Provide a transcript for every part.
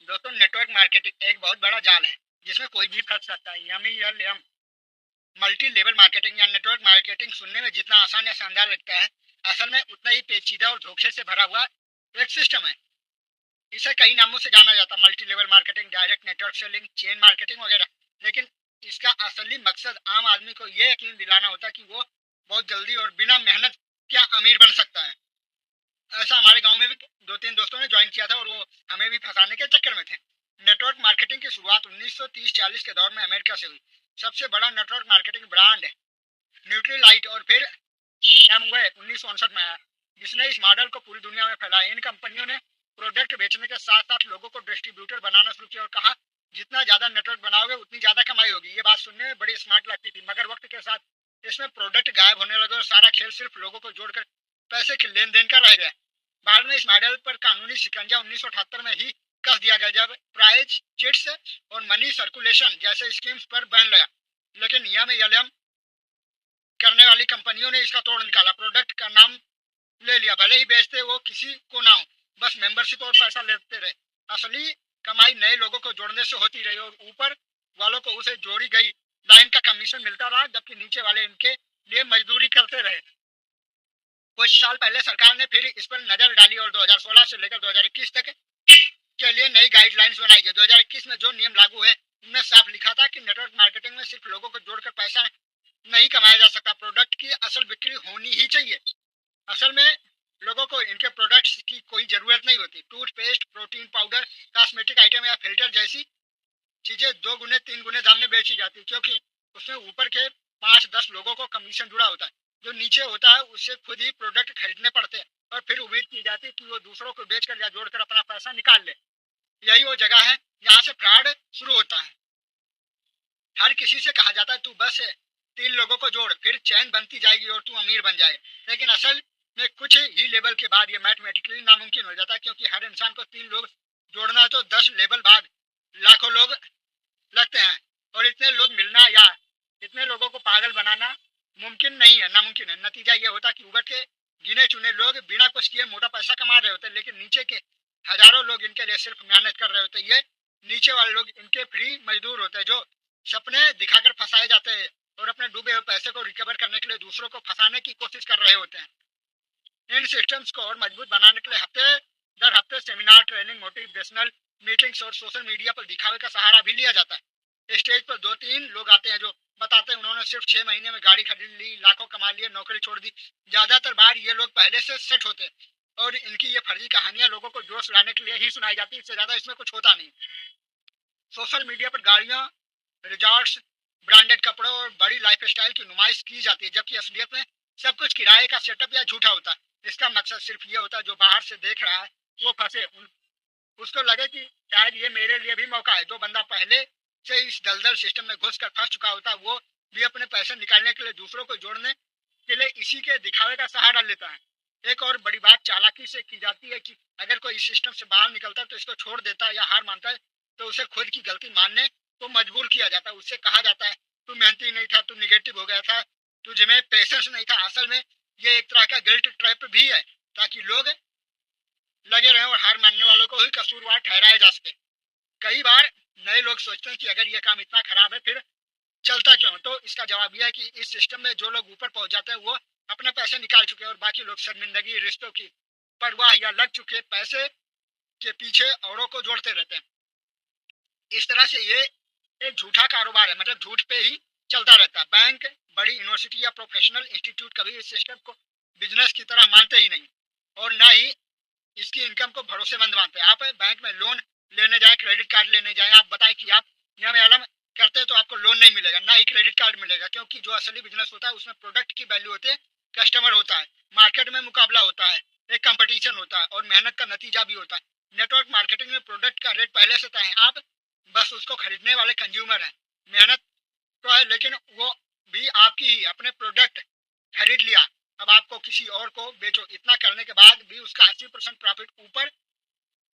दोस्तों, network marketing एक बहुत बड़ा जाल है जिसमें कोई भी फंस सकता है। यम मल्टी लेवल मार्केटिंग या नेटवर्क मार्केटिंग सुनने में जितना आसान या शानदार लगता है, असल में उतना ही पेचीदा और धोखे से भरा हुआ एक सिस्टम है। इसे कई नामों से जाना जाता है, multi level marketing, direct network selling, chain marketing वगैरह। लेकिन इसका असली मकसद आम आदमी को यह यकीन दिलाना होता है कि वो बहुत जल्दी और बिना मेहनत क्या अमीर बन सकता है। ऐसा हमारे गांव में भी दो तीन दोस्तों ने ज्वाइन किया था और वो हमें भी फंसाने के चक्कर में थे। नेटवर्क मार्केटिंग की शुरुआत 1930-40 के दौर में अमेरिका से हुई। सबसे बड़ा नेटवर्क मार्केटिंग ब्रांड न्यूट्रीलाइट और फिर एमवे 1959 में आया, जिसने इस मॉडल को पूरी दुनिया में फैलाया। इन कंपनियों ने प्रोडक्ट बेचने के साथ साथ लोगों को डिस्ट्रीब्यूटर बनाना शुरू किया और कहा, जितना ज्यादा नेटवर्क बनाओगे उतनी ज्यादा कमाई होगी। ये बात सुनने में बड़ी स्मार्ट लगती थी, मगर वक्त के साथ इसमें प्रोडक्ट गायब होने लगे और सारा खेल सिर्फ लोगों को जोड़कर पैसे के लेन देन का रह गया। बाद में इस मॉडल पर कानूनी शिकंजा 1978 में ही कस दिया गया, जब प्राइज चिट्स और मनी सर्कुलेशन जैसे स्कीम्स पर बैन लगा। लेकिन यम करने वाली कंपनियों ने इसका तोड़ निकाला, प्रोडक्ट का नाम ले लिया, भले ही बेचते वो किसी को ना हो, बस मेंबरशिप और पैसा लेते रहे। असली कमाई नए लोगों को जोड़ने से होती रही और ऊपर वालों को उसे जोड़ी गई लाइन का कमीशन मिलता रहा, जबकि नीचे वाले इनके लिए मजदूरी करते रहे। कुछ साल पहले सरकार ने फिर इस पर नजर डाली और 2016 से लेकर 2021 तक के लिए नई गाइडलाइंस बनाई गई। 2021 में जो नियम लागू है उनमें साफ लिखा था कि नेटवर्क मार्केटिंग में सिर्फ लोगों को जोड़कर पैसा नहीं कमाया जा सकता, प्रोडक्ट की असल बिक्री होनी ही चाहिए। असल में लोगों को इनके प्रोडक्ट्स की कोई जरूरत नहीं होती। Toothpaste, protein powder, cosmetic item या फिल्टर जैसी चीजें 2 गुने 3 गुने दाम में बेची जाती, क्योंकि उसमें ऊपर के 5-10 लोगों को कमीशन जुड़ा होता है। जो नीचे होता है उससे खुद ही प्रोडक्ट खरीदने पड़ते हैं और फिर उम्मीद की जाती है कि वो दूसरों को बेचकर या जोड़कर अपना पैसा निकाल ले। यही वो जगह है जहाँ से फ्रॉड शुरू होता है। हर किसी से कहा जाता है तू बस 3 लोगों को जोड़, फिर चैन बनती जाएगी और तू अमीर बन जाएगा। लेकिन असल में कुछ ही लेवल के बाद ये मैथमेटिकली नामुमकिन हो जाता है, क्योंकि हर इंसान को 3 लोग जोड़ना है तो 10 लेवल बाद लाखों लोग लगते हैं और इतने लोग मिलना या इतने लोगों को पागल बनाना मुमकिन नहीं है, नामुमकिन है। नतीजा ये होता है कि ऊपर के गिने चुने लोग बिना कुछ किए मोटा पैसा कमा रहे होते हैं, लेकिन नीचे के हजारों लोग इनके लिए सिर्फ मेहनत कर रहे होते हैं। ये नीचे वाले लोग इनके फ्री मजदूर होते हैं, जो सपने दिखाकर फंसाए जाते हैं और अपने डूबे हुए पैसे को रिकवर करने के लिए दूसरों को फंसाने की कोशिश कर रहे होते हैं। इन सिस्टम्स को और मजबूत बनाने के लिए हफ्ते दर हफ्ते सेमिनार, ट्रेनिंग, मोटिवेशनल मीटिंग्स और सोशल मीडिया पर दिखावे का सहारा भी लिया जाता है। स्टेज पर 2-3 लोग आते हैं जो बताते हैं उन्होंने सिर्फ 6 महीने में गाड़ी खरीद ली, लाखों कमा लिए, नौकरी छोड़ दी। ज्यादातर बार ये लोग पहले से सेट होते हैं और इनकी ये फर्जी कहानियां लोगों को जोश लाने के लिए ही सुनाई जाती है, इससे ज्यादा इसमें कुछ होता नहीं। सोशल मीडिया पर गाड़ियां, रिजॉर्ट्स, ब्रांडेड कपड़ों और बड़ी लाइफस्टाइल की नुमाइश की जाती है, जबकि असलियत में सब कुछ किराए का सेटअप या झूठा होता है। इसका मकसद सिर्फ ये होता है जो बाहर से देख रहा है वो फंसे, उसको लगे कि शायद ये मेरे लिए भी मौका है। जो बंदा पहले से इस दलदल सिस्टम में घुस कर फंस चुका होता है वो भी अपने पैसे निकालने के लिए दूसरों को जोड़ने के लिए इसी के दिखावे का सहारा लेता है। एक और बड़ी बात चालाकी से की जाती है कि अगर कोई इस सिस्टम से बाहर निकलता है तो इसको छोड़ देता है या हार मानता है तो उसे खुद की गलती मानने को मजबूर किया जाता है। उससे कहा जाता है तू मेहनती नहीं था, तू निगेटिव हो गया था, तुझे में पेशेंस नहीं था। असल में ये एक तरह का गिल्ट ट्रैप भी है, ताकि लोग लगे रहे और हार मानने वालों को ही कसूरवार ठहराया जा सके। कई बार नए लोग सोचते हैं कि अगर ये काम इतना खराब है फिर चलता क्यों? तो इसका जवाब यह है कि इस सिस्टम में जो लोग ऊपर पहुंच जाते हैं वो अपने पैसे निकाल चुके हैं और बाकी लोग शर्मिंदगी, रिश्तों की परवाह या लग चुके पैसे के पीछे औरों को जोड़ते रहते हैं। इस तरह से ये एक झूठा कारोबार है, मतलब झूठ पे ही चलता रहता है। बैंक, बड़ी यूनिवर्सिटी या प्रोफेशनल इंस्टीट्यूट कभी इस सिस्टम को बिजनेस की तरह मानते ही नहीं और ना ही इसकी इनकम को भरोसेमंद मानते हैं। आप बैंक में लोन लेने जाए, क्रेडिट कार्ड लेने जाए, आप बताएं कि आप नियम करते हैं तो आपको लोन नहीं मिलेगा, ना ही क्रेडिट कार्ड मिलेगा, क्योंकि जो असली बिजनेस होता है उसमें प्रोडक्ट की वैल्यू होती है, कस्टमर होता है, मार्केट में मुकाबला होता है, एक कंपटीशन होता है और मेहनत का नतीजा भी होता है। नेटवर्क मार्केटिंग में प्रोडक्ट का रेट पहले से तय है, आप बस उसको खरीदने वाले कंज्यूमर हैं। मेहनत तो है लेकिन वो भी आपकी ही। अपने प्रोडक्ट खरीद लिया, अब आपको किसी और को बेचो। इतना करने के बाद भी उसका 80% प्रॉफिट ऊपर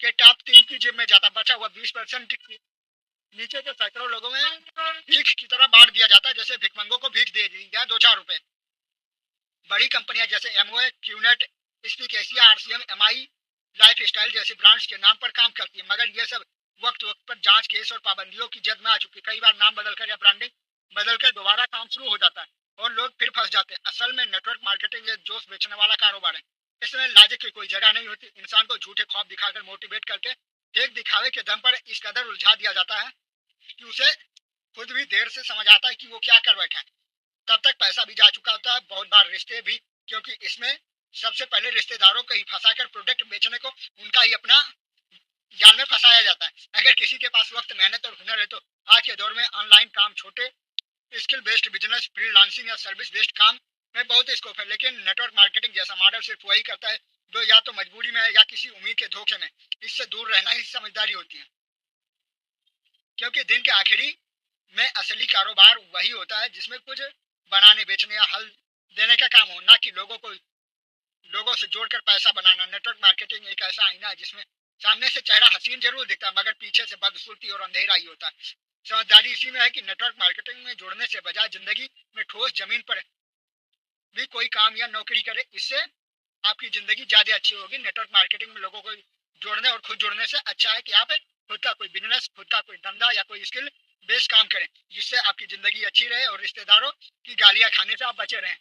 के टॉप 3 की जेब में जाता, बचा हुआ 20% नीचे के सैकड़ों लोगों में भीख की तरह बांट दिया जाता है, जैसे भिखमंगों को भीख दे दी या 2-4 रुपए। बड़ी कंपनियां जैसे Amway, QNet, speak Asia, RCM, MI life style जैसी ब्रांड्स के नाम पर काम करती है, मगर ये सब वक्त वक्त पर जांच, केस और पाबंदियों की जद में आ चुकी है। कई बार नाम बदलकर या ब्रांडिंग बदलकर दोबारा काम शुरू हो जाता है और लोग फिर फंस जाते हैं। असल में नेटवर्क मार्केटिंग एक जोश बेचने वाला कारोबार है। इसमें लॉजिक की कोई जगह नहीं होती। इंसान को झूठे ख्वाब दिखाकर मोटिवेट करके एक दिखावे के दम पर इस कदर उलझा दिया जाता है कि उसे खुद भी देर से समझ आता है कि वो क्या कर बैठा है। तब तक पैसा भी जा चुका होता है, बहुत बार रिश्ते भी, क्योंकि इसमें सबसे पहले रिश्तेदारों को ही फंसाकर प्रोडक्ट बेचने को उनका ही अपना जाल में फंसाया जाता है। अगर किसी के पास वक्त, मेहनत और हुनर है तो आज के दौर में ऑनलाइन काम, छोटे स्किल बेस्ड बिजनेस, फ्रीलांसिंग या सर्विस बेस्ड काम में बहुत स्कोप है। लेकिन नेटवर्क मार्केटिंग जैसा मॉडल सिर्फ वही करता है जो या तो मजबूरी में है या किसी उम्मीद के धोखे में। इससे दूर रहना ही समझदारी होती है, क्योंकि दिन के आखिरी में असली कारोबार वही होता है जिसमें कुछ बनाने, बेचने या हल देने का काम हो, ना कि लोगों से जोड़कर पैसा बनाना। नेटवर्क मार्केटिंग एक ऐसा आईना है जिसमें सामने से चेहरा हसीन जरूर दिखता है, मगर पीछे से बदसूरती और अंधेरा ही होता है। समझदारी इसी में है कि नेटवर्क मार्केटिंग में जुड़ने से बजाय जिंदगी में ठोस जमीन पर भी कोई काम या नौकरी करे। इससे आपकी जिंदगी ज्यादा अच्छी होगी। नेटवर्क मार्केटिंग में लोगों को जोड़ने और खुद जुड़ने से अच्छा है कि आप खुद का कोई बिजनेस, खुद का कोई धंधा या कोई स्किल बेस्ड काम करें, जिससे आपकी जिंदगी अच्छी रहे और रिश्तेदारों की गालियां खाने से आप बचे रहें।